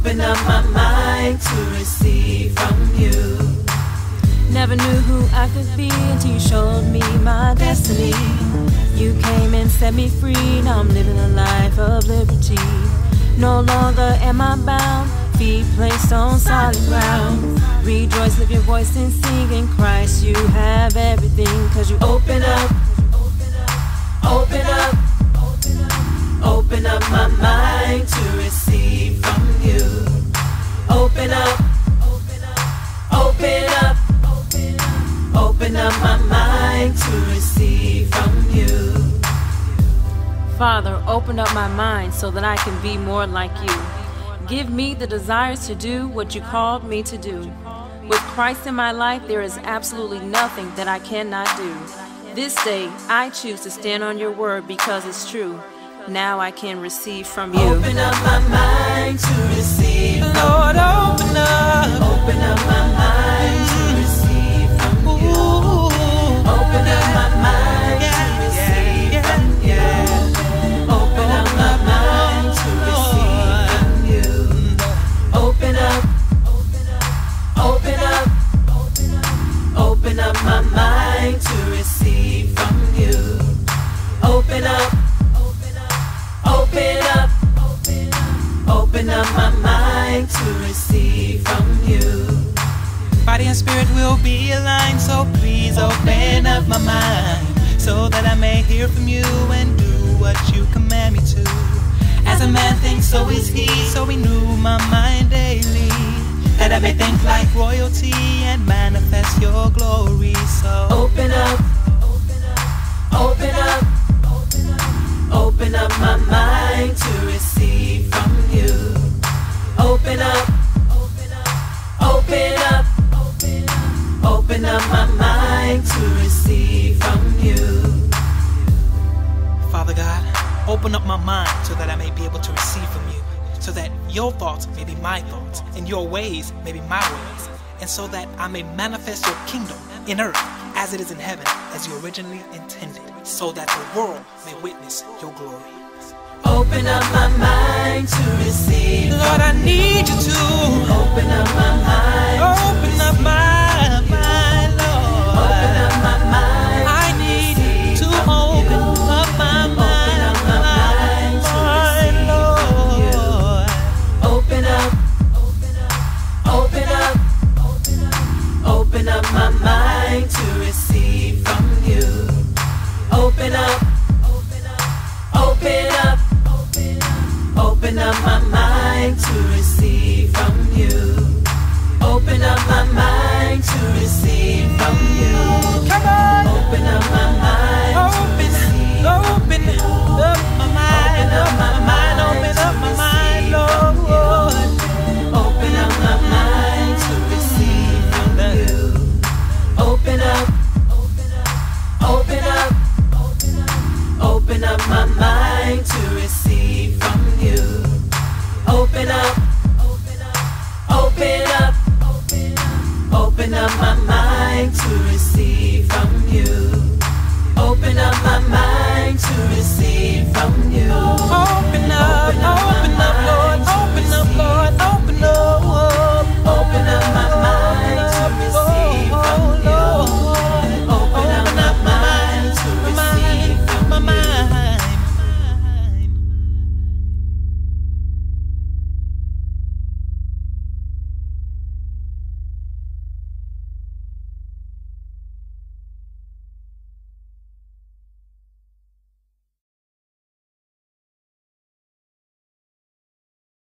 Open up my mind to receive from you. Never knew who I could be until you showed me my destiny. You came and set me free, now I'm living a life of liberty. No longer am I bound, feet placed on solid ground. Rejoice, lift your voice and sing. In Christ you have everything, cause you Open up, open up, open up my mind to receive from you. Open up, open up, open up my mind to receive from you. Father, open up my mind so that I can be more like you. Give me the desires to do what you called me to do. With Christ in my life, there is absolutely nothing that I cannot do. This day, I choose to stand on your word because it's true. Now I can receive from you. Open up my mind to receive from Lord, you. open up. Open up my mind to receive from you. Open up my mind to receive from you. Open up my mind to receive from you. Open up, open up, open up my mind to receive from you. Open up, open up, open up my mind to receive from you. Body and spirit will be aligned, so please open up my mind, so that I may hear from you and do what you command me to. As a man thinks, so is he, so renew my mind daily, that I may think like royalty and manifest your glory. So Open up, open up, open up my mind to receive from you. Open up, open up, open up my mind to receive from you. Father God, open up my mind so that I may be able to receive from you, so that your thoughts may be my thoughts and your ways may be my ways, and so that I may manifest your kingdom in earth as it is in heaven, as you originally intended, so that the world may witness your glory. Open up my mind to receive. Lord, I need you to Open up my mind. open up my mind, Lord. Open up my mind. I need to open up my Open up my mind to mind, receive from you. Lord. Open up, open up, open up my mind to receive from you. Open up, open up, open up my mind to receive from you. Open up my mind to receive from you. Come on, Open up my mind to receive from you. open up my mind. Open up my mind.